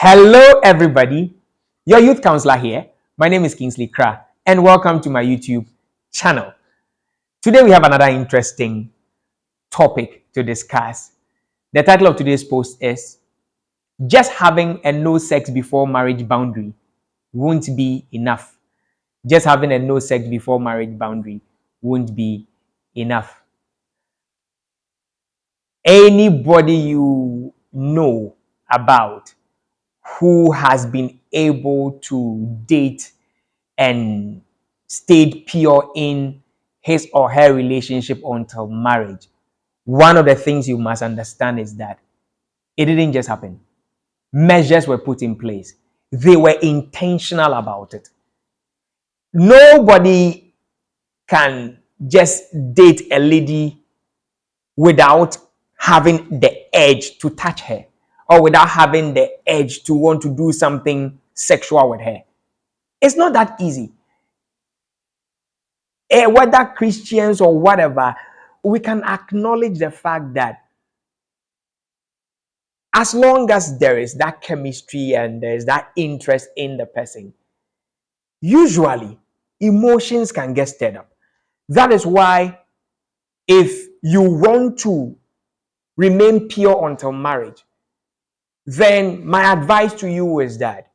Hello, everybody. Your youth counselor here. My name is Kingsley Krah, and welcome to my YouTube channel. Today, we have another interesting topic to discuss. The title of today's post is Just Having a No Sex Before Marriage Boundary Won't Be Enough. Just having a no sex before marriage boundary won't be enough. Anybody you know about who has been able to date and stayed pure in his or her relationship until marriage, one of the things you must understand is that it didn't just happen. Measures were put in place. They were intentional about it. Nobody can just date a lady without having the urge to touch her or without having the urge to want to do something sexual with her. It's not that easy. Whether Christians or whatever, we can acknowledge the fact that as long as there is that chemistry and there's that interest in the person, usually emotions can get stirred up. That is why if you want to remain pure until marriage, then my advice to you is that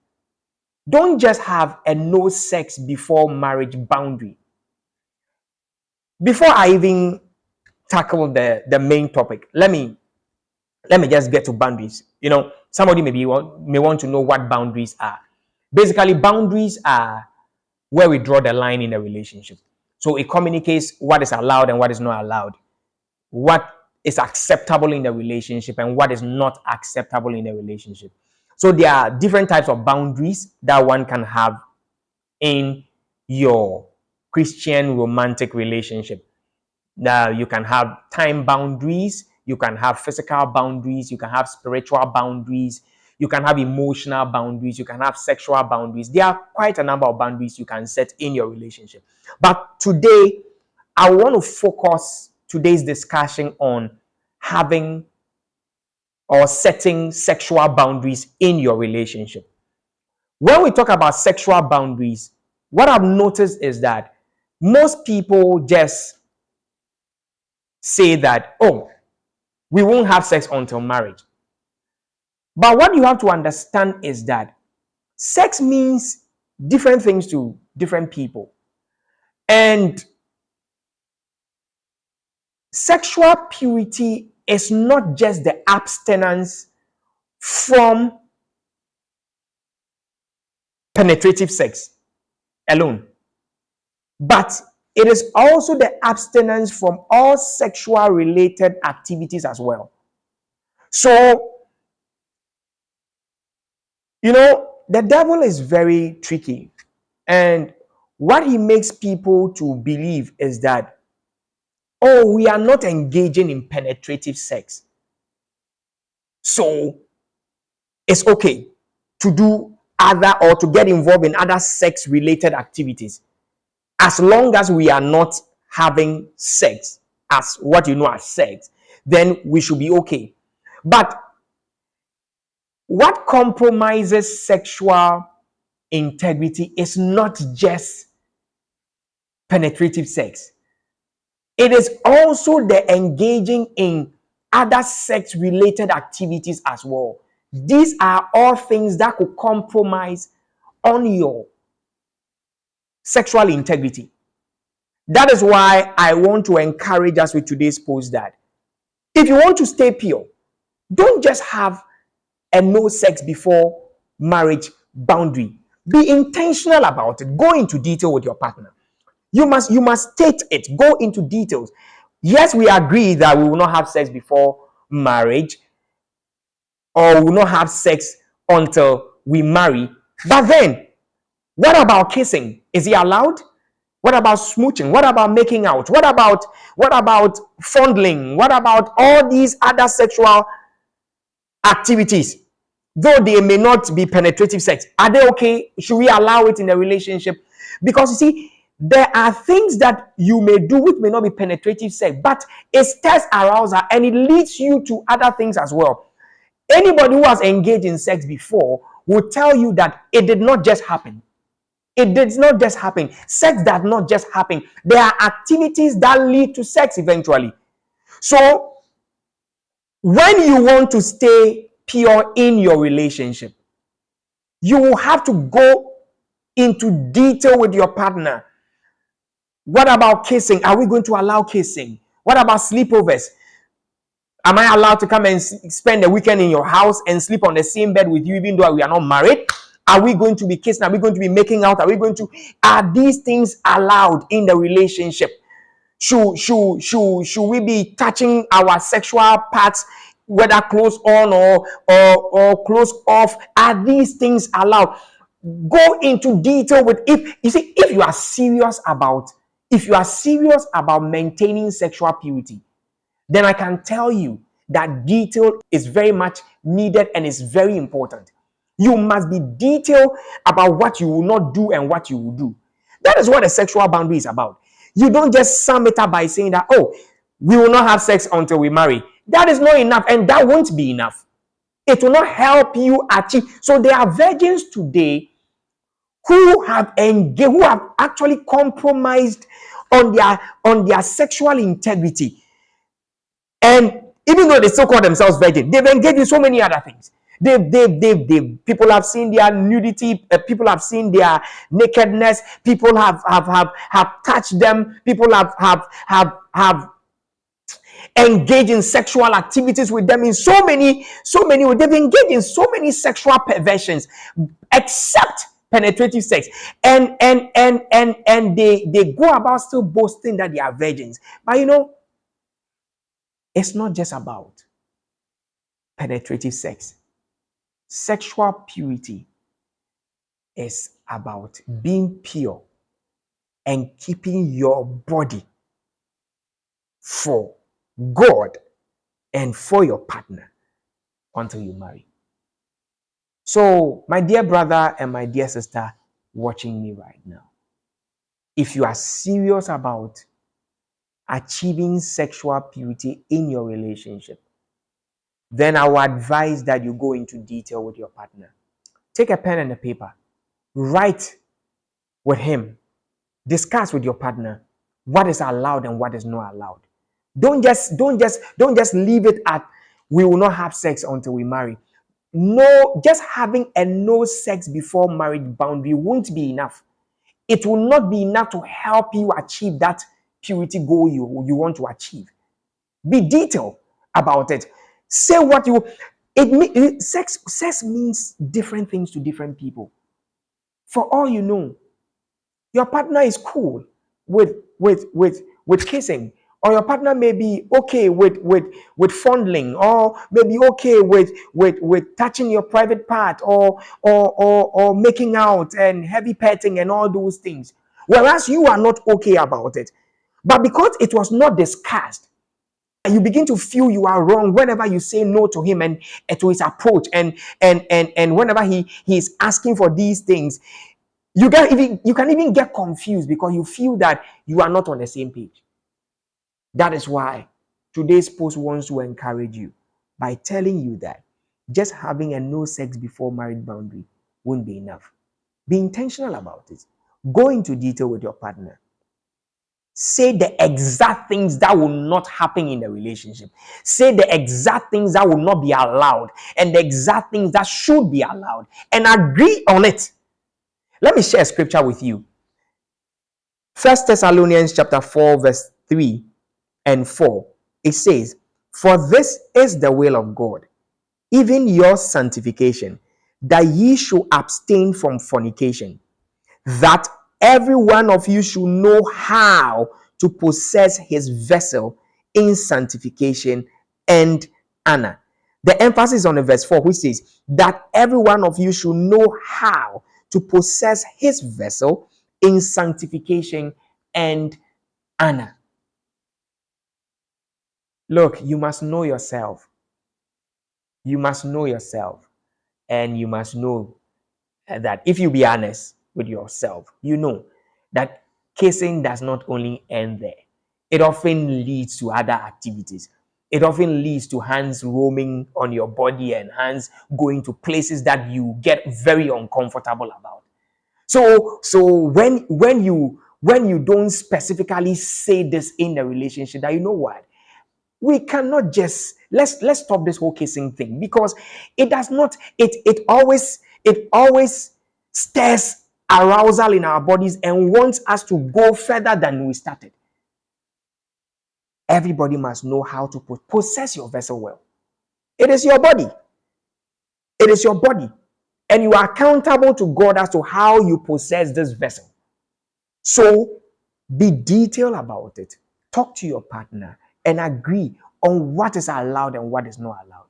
don't just have a no sex before marriage boundary. Before I even tackle the main topic, let me just get to boundaries. Somebody may want to know what boundaries are. Basically, boundaries are where we draw the line in a relationship. So it communicates what is allowed and what is not allowed, what is acceptable in the relationship and what is not acceptable in the relationship. So there are different types of boundaries that one can have in your Christian romantic relationship. Now, you can have time boundaries, you can have physical boundaries, you can have spiritual boundaries, you can have emotional boundaries, you can have sexual boundaries. There are quite a number of boundaries you can set in your relationship. But today, I want to focus today's discussion on having or setting sexual boundaries in your relationship. When we talk about sexual boundaries, what I've noticed is that most people just say that, oh, we won't have sex until marriage. But what you have to understand is that sex means different things to different people. And sexual purity is not just the abstinence from penetrative sex alone, but it is also the abstinence from all sexual related activities as well. So, the devil is very tricky. And what he makes people to believe is that, oh, we are not engaging in penetrative sex, so it's okay to do other or to get involved in other sex related activities as long as we are not having sex as what you know as sex, then we should be okay. But what compromises sexual integrity is not just penetrative sex. It is also the engaging in other sex related activities as well. These are all things that could compromise on your sexual integrity. That is why I want to encourage us with today's post that if you want to stay pure, don't just have a no sex before marriage boundary. Be intentional about it. Go into detail with your partner. You must state it. Go into details. Yes, we agree that we will not have sex before marriage, or we will not have sex until we marry. But then, what about kissing? Is it allowed? What about smooching? What about making out? What about fondling? What about all these other sexual activities? Though they may not be penetrative sex, are they okay? Should we allow it in a relationship? Because you see, there are things that you may do which may not be penetrative sex, but it stirs arousal and it leads you to other things as well. Anybody who has engaged in sex before will tell you that it did not just happen. It did not just happen. Sex does not just happen. There are activities that lead to sex eventually. So, when you want to stay pure in your relationship, you will have to go into detail with your partner. What about kissing? Are we going to allow kissing? What about sleepovers? Am I allowed to come and spend the weekend in your house and sleep on the same bed with you, even though we are not married? Are we going to be kissing? Are we going to be making out? Are these things allowed in the relationship? Should we be touching our sexual parts, whether clothes on or clothes off? Are these things allowed? Go into detail with, if you are serious about maintaining sexual purity, then I can tell you that detail is very much needed and is very important. You must be detailed about what you will not do and what you will do. That is what a sexual boundary is about. You don't just sum it up by saying that, oh, we will not have sex until we marry. That is not enough, and that won't be enough. It will not help you achieve. So there are virgins today who have engaged, who have actually compromised on their sexual integrity. And even though they still call themselves virgin, they've engaged in so many other things. People have seen their nudity, people have seen their nakedness, people have touched them, people have engaged in sexual activities with them in so many ways. They've engaged in so many sexual perversions, except penetrative sex, and they go about still boasting that they are virgins. But it's not just about penetrative sex. Sexual purity is about being pure and keeping your body for God and for your partner until you marry. So, my dear brother and my dear sister watching me right now, if you are serious about achieving sexual purity in your relationship, then I would advise that you go into detail with your partner. Take a pen and a paper. Write with him. Discuss with your partner what is allowed and what is not allowed. Don't just leave it at we will not have sex until we marry. No, just having a no sex before marriage boundary won't be enough. It will not be enough to help you achieve that purity goal you want to achieve. Be detailed about it. Say what you sex means different things to different people. For all you know, your partner is cool with kissing, or your partner may be okay with fondling, or maybe okay with touching your private part, or making out and heavy petting and all those things, whereas you are not okay about it. But because it was not discussed, you begin to feel you are wrong whenever you say no to him and to his approach, and whenever he is asking for these things, you can even get confused because you feel that you are not on the same page. That is why today's post wants to encourage you by telling you that just having a no sex before marriage boundary won't be enough. Be intentional about it. Go into detail with your partner. Say the exact things that will not happen in the relationship. Say the exact things that will not be allowed and the exact things that should be allowed, and agree on it. Let me share a scripture with you. 1 Thessalonians chapter 4 verse 3 and 4. It says, "For this is the will of God, even your sanctification, that ye should abstain from fornication, that every one of you should know how to possess his vessel in sanctification and honor." The emphasis on the verse 4, which says that every one of you should know how to possess his vessel in sanctification and honor. Look, you must know yourself. You must know yourself. And you must know that if you be honest with yourself, you know that kissing does not only end there. It often leads to other activities. it often leads to hands roaming on your body and hands going to places that you get very uncomfortable about. So when you don't specifically say this in the relationship, that you know what, we cannot just let's stop this whole kissing thing, because it does not it always stirs arousal in our bodies and wants us to go further than we started. Everybody must know how to possess your vessel well. It is your body. It is your body. And you are accountable to God as to how you possess this vessel. So be detailed about it. Talk to your partner and agree on what is allowed and what is not allowed.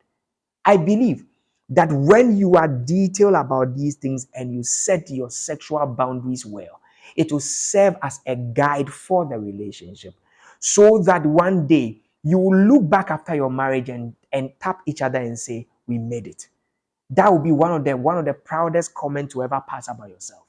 I believe that when you are detailed about these things and you set your sexual boundaries well, it will serve as a guide for the relationship, so that one day you will look back after your marriage and tap each other and say, we made it. That will be one of the proudest comments to ever pass about yourself.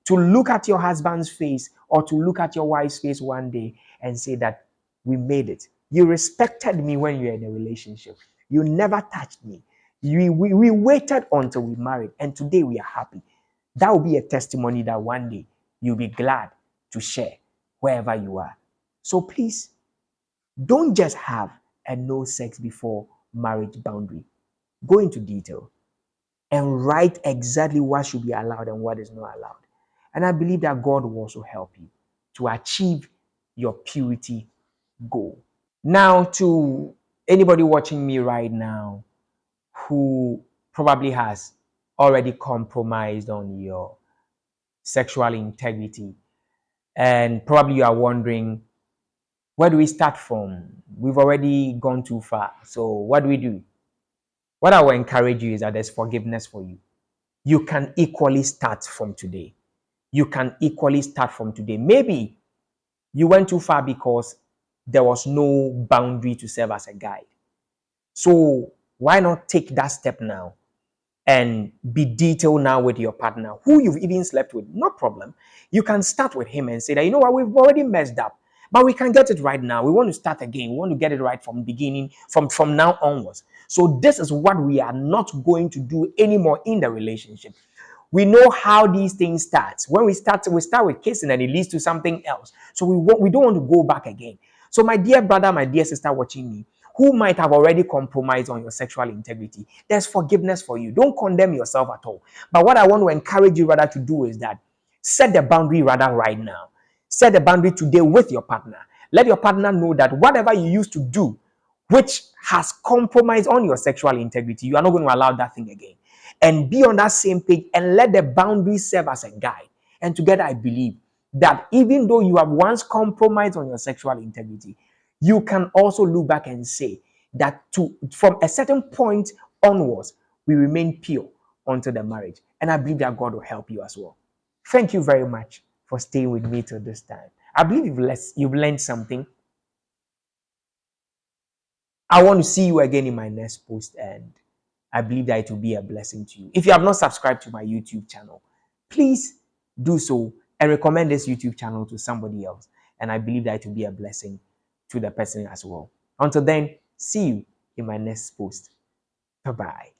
To look at your husband's face or to look at your wife's face one day and say that we made it. You respected me when you were in a relationship. You never touched me. We waited until we married, and today we are happy. That will be a testimony that one day you'll be glad to share wherever you are. So please, don't just have a no sex before marriage boundary. Go into detail and write exactly what should be allowed and what is not allowed. And I believe that God will also help you to achieve your purity goal. Now, to anybody watching me right now who probably has already compromised on your sexual integrity, and probably you are wondering, where do we start from? We've already gone too far. So what do we do? What I will encourage you is that there's forgiveness for you. You can equally start from today. You can equally start from today. Maybe you went too far because there was no boundary to serve as a guide. So why not take that step now and be detailed now with your partner who you've even slept with? No problem. You can start with him and say that, you know what, we've already messed up, but we can get it right now. We want to start again. We want to get it right from the beginning, from now onwards. So this is what we are not going to do anymore in the relationship. We know how these things start. When we start with kissing and it leads to something else. So we don't want to go back again. So my dear brother, my dear sister watching me, who might have already compromised on your sexual integrity, there's forgiveness for you. Don't condemn yourself at all. But what I want to encourage you rather to do is that set the boundary rather right now. Set the boundary today with your partner. Let your partner know that whatever you used to do, which has compromised on your sexual integrity, you are not going to allow that thing again. And be on that same page and let the boundaries serve as a guide. And together, I believe that even though you have once compromised on your sexual integrity, you can also look back and say that from a certain point onwards, we remain pure until the marriage. And I believe that God will help you as well. Thank you very much for staying with me till this time. I believe you've learned something. I want to see you again in my next post, and I believe that it will be a blessing to you. If you have not subscribed to my YouTube channel, please do so and recommend this YouTube channel to somebody else. And I believe that it will be a blessing to the person as well. Until then, see you in my next post. Bye-bye.